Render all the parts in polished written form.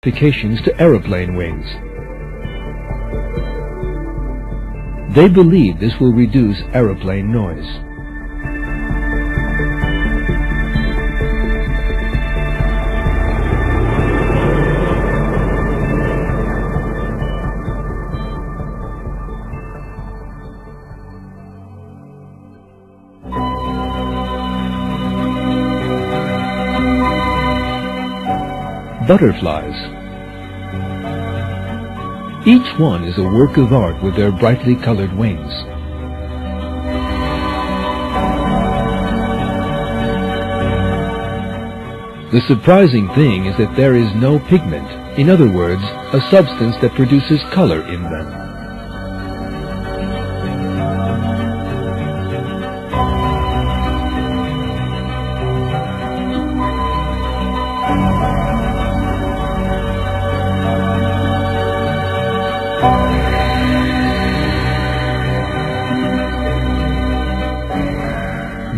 modifications to aeroplane wings. They believe this will reduce aeroplane noise. Butterflies. Each one is a work of art with their brightly colored wings. The surprising thing is that there is no pigment, in other words, a substance that produces color in them.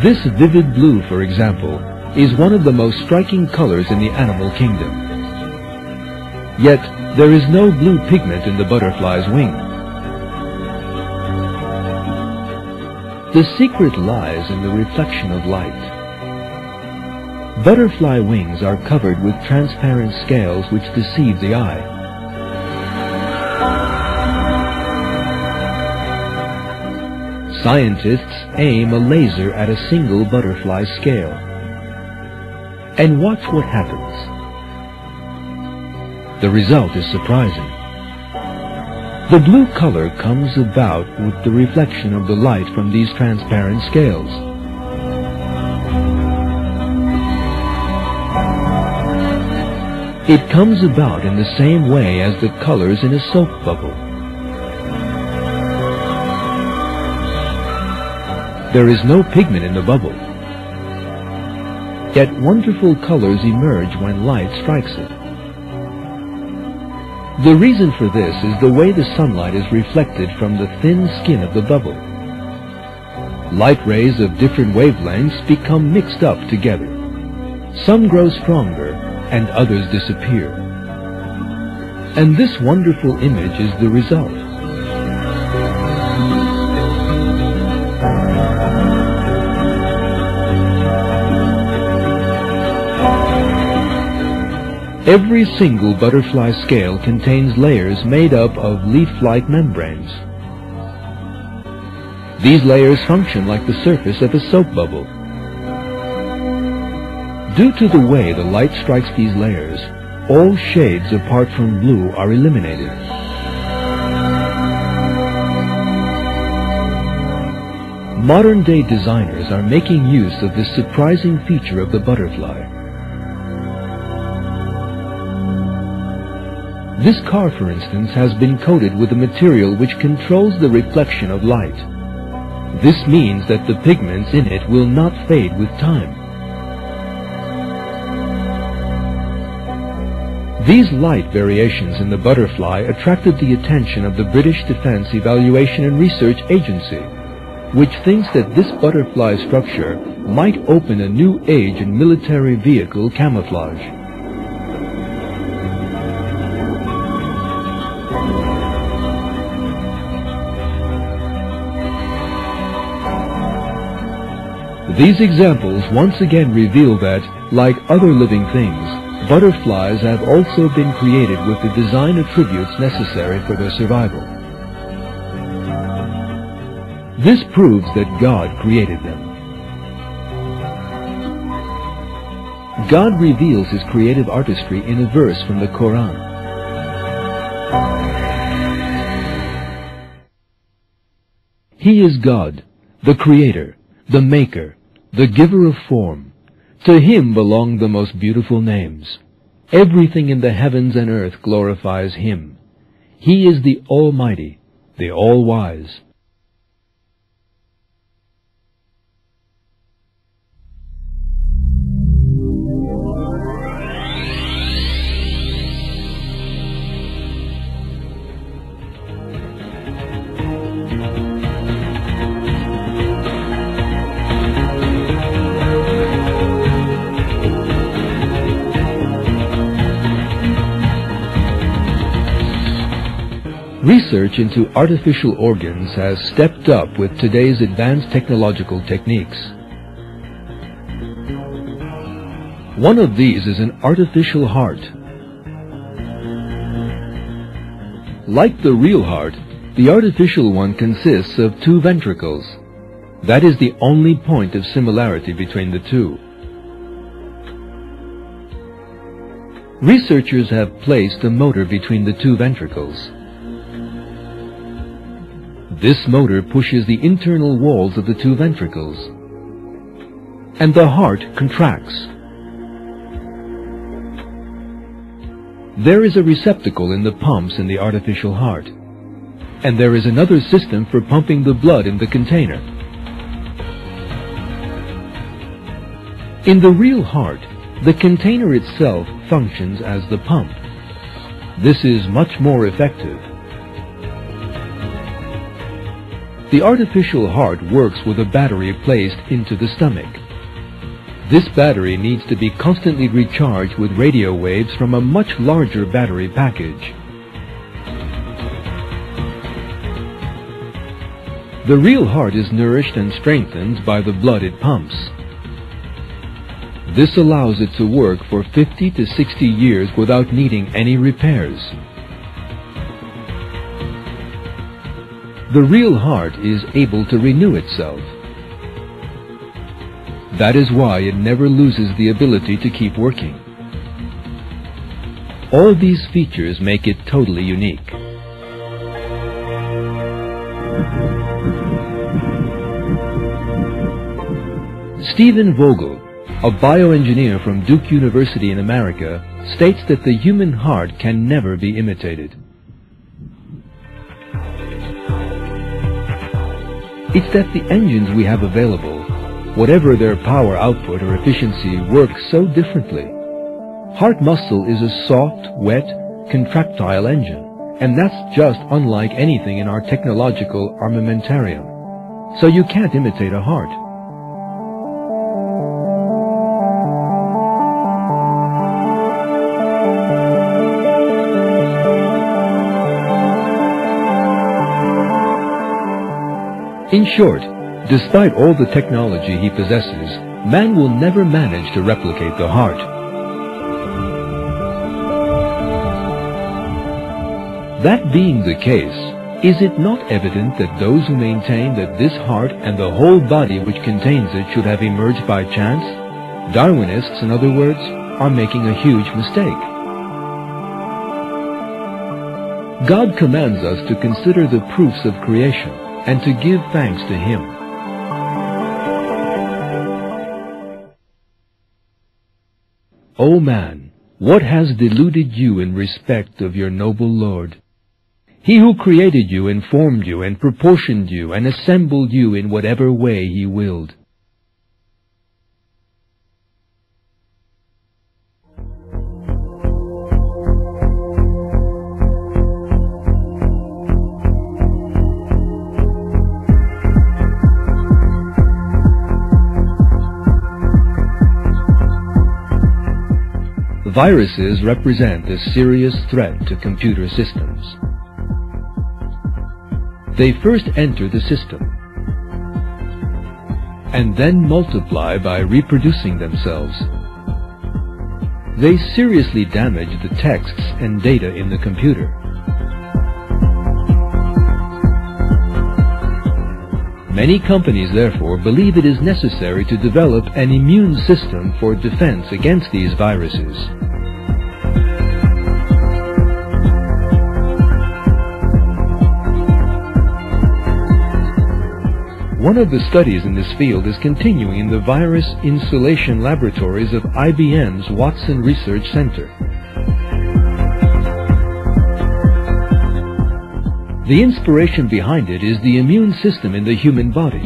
This vivid blue, for example, is one of the most striking colors in the animal kingdom. Yet, there is no blue pigment in the butterfly's wing. The secret lies in the reflection of light. Butterfly wings are covered with transparent scales which deceive the eye. Scientists aim a laser at a single butterfly scale. And watch what happens. The result is surprising. The blue color comes about with the reflection of the light from these transparent scales. It comes about in the same way as the colors in a soap bubble. There is no pigment in the bubble. Yet wonderful colors emerge when light strikes it. The reason for this is the way the sunlight is reflected from the thin skin of the bubble. Light rays of different wavelengths become mixed up together. Some grow stronger and others disappear. And this wonderful image is the result. Every single butterfly scale contains layers made up of leaf-like membranes. These layers function like the surface of a soap bubble. Due to the way the light strikes these layers, all shades apart from blue are eliminated. Modern-day designers are making use of this surprising feature of the butterfly. This car, for instance, has been coated with a material which controls the reflection of light. This means that the pigments in it will not fade with time. These light variations in the butterfly attracted the attention of the British Defence Evaluation and Research Agency, which thinks that this butterfly structure might open a new age in military vehicle camouflage. These examples once again reveal that, like other living things, butterflies have also been created with the design attributes necessary for their survival. This proves that God created them. God reveals His creative artistry in a verse from the Quran. He is God, the Creator, the Maker, the Giver of form. To Him belong the most beautiful names. Everything in the heavens and earth glorifies Him. He is the Almighty, the All-Wise. Research into artificial organs has stepped up with today's advanced technological techniques. One of these is an artificial heart. Like the real heart, the artificial one consists of two ventricles. That is the only point of similarity between the two. Researchers have placed a motor between the two ventricles. This motor pushes the internal walls of the two ventricles, and the heart contracts. There is a receptacle in the pumps in the artificial heart, and there is another system for pumping the blood in the container. In the real heart, the container itself functions as the pump. This is much more effective. The artificial heart works with a battery placed into the stomach. This battery needs to be constantly recharged with radio waves from a much larger battery package. The real heart is nourished and strengthened by the blood it pumps. This allows it to work for 50 to 60 years without needing any repairs. The real heart is able to renew itself. That is why it never loses the ability to keep working. All these features make it totally unique. Stephen Vogel, a bioengineer from Duke University in America, states that the human heart can never be imitated. It's that the engines we have available, whatever their power output or efficiency, work so differently. Heart muscle is a soft, wet, contractile engine, and that's just unlike anything in our technological armamentarium. So you can't imitate a heart. In short, despite all the technology he possesses, man will never manage to replicate the heart. That being the case, is it not evident that those who maintain that this heart and the whole body which contains it should have emerged by chance, Darwinists, in other words, are making a huge mistake? God commands us to consider the proofs of creation and to give thanks to Him. O man, what has deluded you in respect of your noble Lord? He who created you and formed you and proportioned you and assembled you in whatever way He willed. Viruses represent a serious threat to computer systems. They first enter the system and then multiply by reproducing themselves. They seriously damage the texts and data in the computer. Many companies, therefore, believe it is necessary to develop an immune system for defense against these viruses. One of the studies in this field is continuing in the virus insulation laboratories of IBM's Watson Research Center. The inspiration behind it is the immune system in the human body.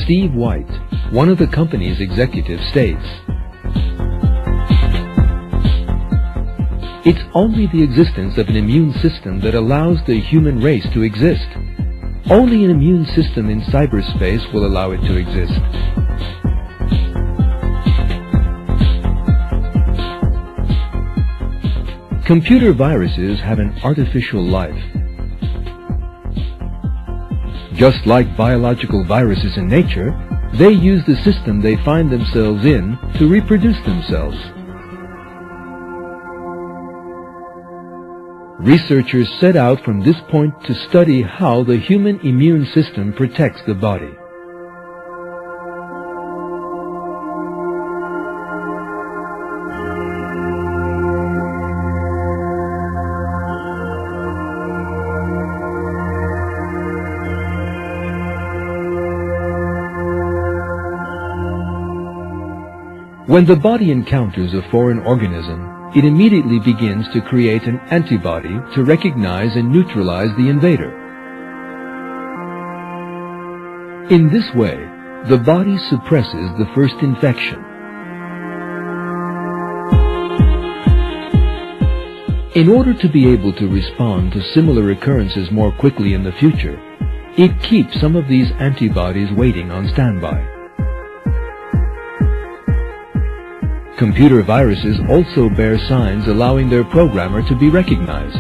Steve White, one of the company's executives, states, "It's only the existence of an immune system that allows the human race to exist. Only an immune system in cyberspace will allow it to exist. Computer viruses have an artificial life. Just like biological viruses in nature, they use the system they find themselves in to reproduce themselves. Researchers set out from this point to study how the human immune system protects the body. When the body encounters a foreign organism, it immediately begins to create an antibody to recognize and neutralize the invader. In this way, the body suppresses the first infection. In order to be able to respond to similar occurrences more quickly in the future, it keeps some of these antibodies waiting on standby. Computer viruses also bear signs allowing their programmer to be recognized.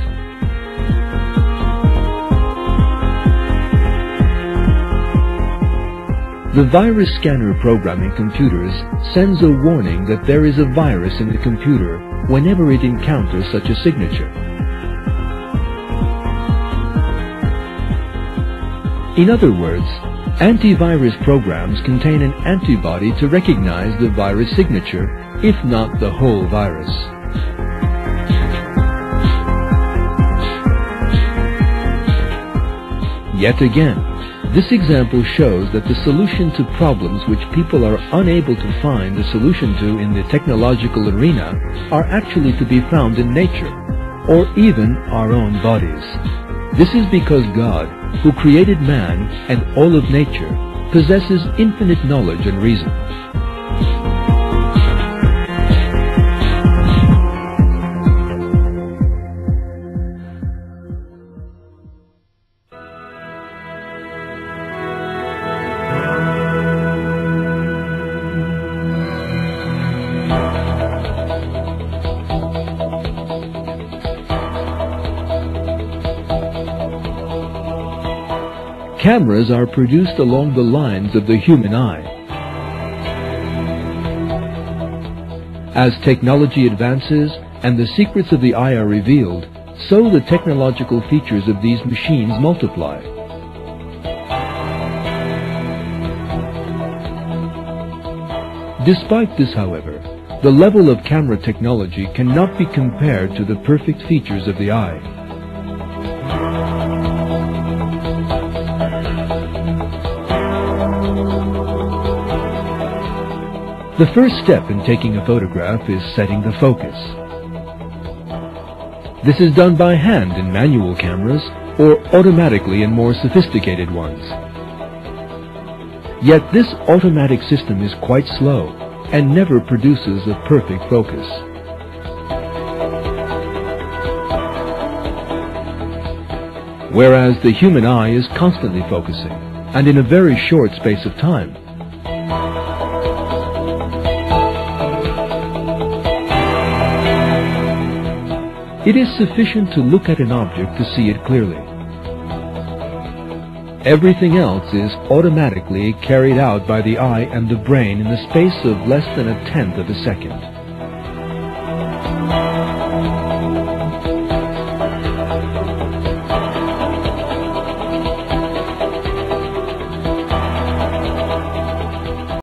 The virus scanner program in computers sends a warning that there is a virus in the computer whenever it encounters such a signature. In other words, antivirus programs contain an antibody to recognize the virus signature, if not the whole virus. Yet again, this example shows that the solution to problems which people are unable to find a solution to in the technological arena are actually to be found in nature, or even our own bodies. This is because God, who created man and all of nature, possesses infinite knowledge and reason. Cameras are produced along the lines of the human eye. As technology advances and the secrets of the eye are revealed, so the technological features of these machines multiply. Despite this, however, the level of camera technology cannot be compared to the perfect features of the eye. The first step in taking a photograph is setting the focus. This is done by hand in manual cameras or automatically in more sophisticated ones. Yet this automatic system is quite slow and never produces a perfect focus. Whereas the human eye is constantly focusing, and in a very short space of time. It is sufficient to look at an object to see it clearly. Everything else is automatically carried out by the eye and the brain in the space of less than a tenth of a second.